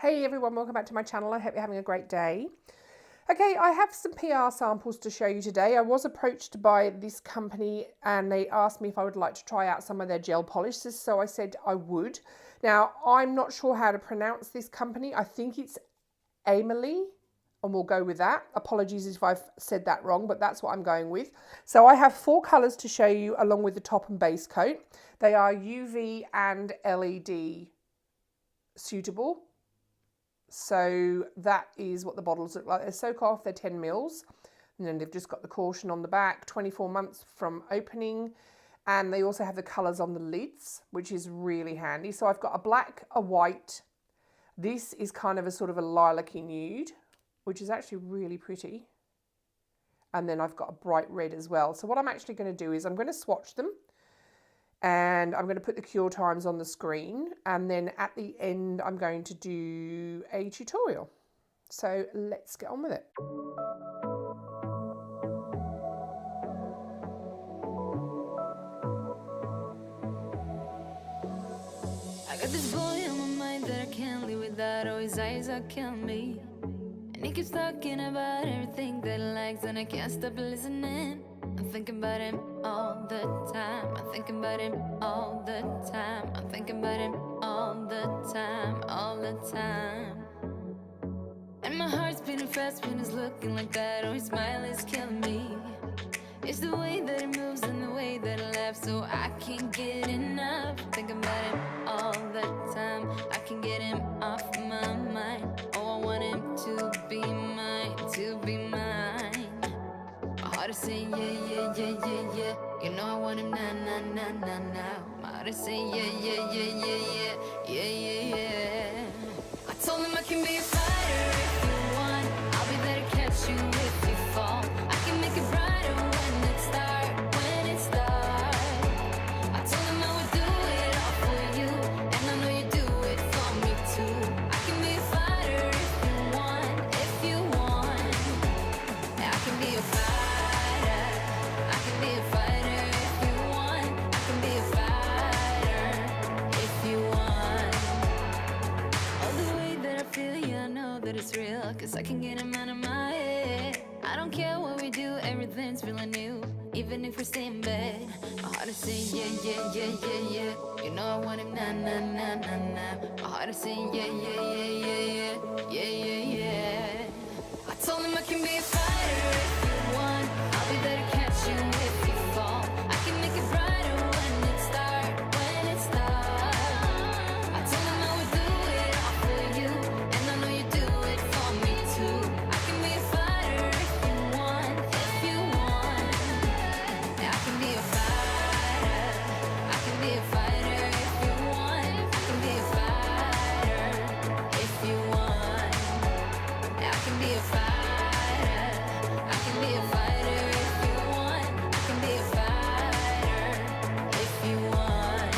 Hey everyone, welcome back to my channel. I hope you're having a great day. Okay, I have some PR samples to show you today. I was approached by this company and they asked me if I would like to try out some of their gel polishes, so I said I would. Now, I'm not sure how to pronounce this company. I think it's AIMEILI, and we'll go with that. Apologies if I've said that wrong, but that's what I'm going with. So I have 4 colours to show you along with the top and base coat. They are UV and LED suitable. So that is what the bottles look like. They're soak off, they're 10 mils. And then they've just got the caution on the back, 24 months from opening. And they also have the colours on the lids, which is really handy. So I've got a black, a white. This is kind of a sort of a lilac-y nude, which is actually really pretty. And then I've got a bright red as well. So what I'm actually going to do is I'm going to swatch them. And I'm going to put the cure times on the screen, and then at the end I'm going to do a tutorial. So let's get on with it. I got this boy on my mind that I can't live without. Oh, his eyes are killing me. And he keeps talking about everything that he likes, and I can't stop listening. I'm thinking about him all the time. I'm thinking about him all the time. I'm thinking about him all the time, all the time. And my heart's beating fast when he's looking like that. Oh, his smile is killing me. It's the way that he moves and the way that he laughs, so I can't get enough. I'm thinking about him all the time. I can't get him off my mind. Oh, I want him to be mine, to be mine. My heart is saying yeah, yeah, yeah, yeah, yeah. You know I want him now, now, now, now, now. My heart is saying yeah, yeah, yeah, yeah, yeah, yeah, yeah, yeah. I told him I can be a fighter if you want. I'll be there to catch you if you fall. I can make it brighter when it starts, when it starts. I told him I would do it all for you, and I know you do it for me too. I can be a fighter if you want, if you want. I can be a fighter. I can be a fighter if you want. I can be a fighter if you want. All the way that I feel, yeah, I know that it's real, cause I can get him out of my head. I don't care what we do, everything's feeling new, even if we stay in bed. My heart is saying yeah, yeah, yeah, yeah, yeah. You know I want him now, now, now, now, now. My heart is saying yeah, yeah, yeah, yeah, yeah, yeah, yeah, yeah. I told him I can be a fighter if you want. I'll be there to catch you if you fall. I can make it brighter when it starts, when it starts. I told him I would do it all for you, and I know you do it for me too. I can be a fighter if you want, if you want. Yeah, I can be a fighter. I can be a fighter if you want. I can be a fighter if you want. Yeah, I can be a fighter. I can be a fighter if you want. I can be a fighter if you want.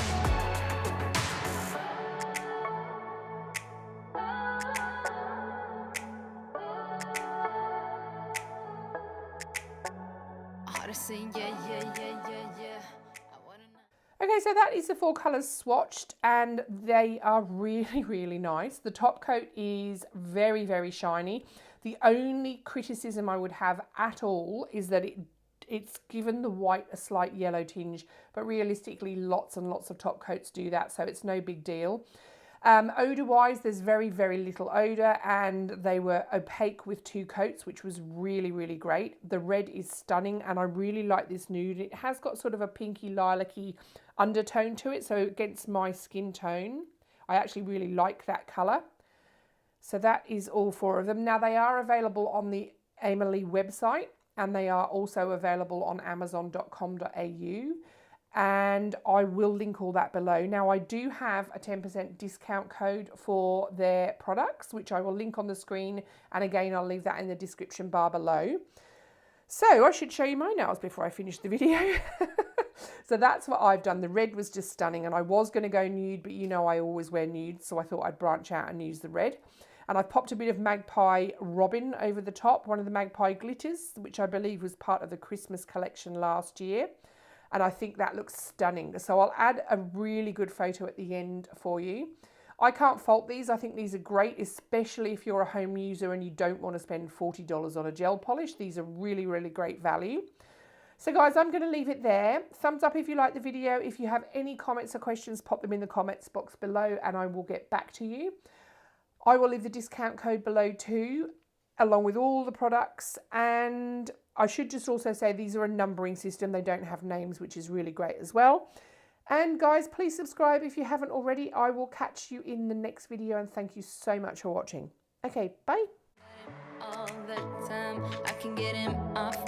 I ought to sing yeah, yeah, yeah, yeah, yeah. I wanna know. Okay, so that is the 4 colours swatched, and they are really, really nice. The top coat is very, very shiny. The only criticism I would have at all is that it's given the white a slight yellow tinge, but realistically lots and lots of top coats do that, so it's no big deal. Odour-wise, there's very, very little odour, and they were opaque with 2 coats, which was really, really great. The red is stunning, and I really like this nude. It has got sort of a pinky lilac-y undertone to it, so against my skin tone, I actually really like that colour. So that is all 4 of them. Now, they are available on the AIMEILI website, and they are also available on amazon.com.au. And I will link all that below. Now, I do have a 10% discount code for their products, which I will link on the screen. And again, I'll leave that in the description bar below. So I should show you my nails before I finish the video. So that's what I've done. The red was just stunning, and I was going to go nude, but you know I always wear nude, so I thought I'd branch out and use the red. And I've popped a bit of Magpie Robin over the top, one of the Magpie glitters, which I believe was part of the Christmas collection last year. And I think that looks stunning. So I'll add a really good photo at the end for you. I can't fault these. I think these are great, especially if you're a home user and you don't want to spend $40 on a gel polish. These are really, really great value. So guys, I'm going to leave it there. Thumbs up if you like the video. If you have any comments or questions, pop them in the comments box below and I will get back to you. I will leave the discount code below too, along with all the products. And I should just also say these are a numbering system. They don't have names, which is really great as well. And guys, please subscribe if you haven't already. I will catch you in the next video and thank you so much for watching. Okay, bye. All the time I can get him off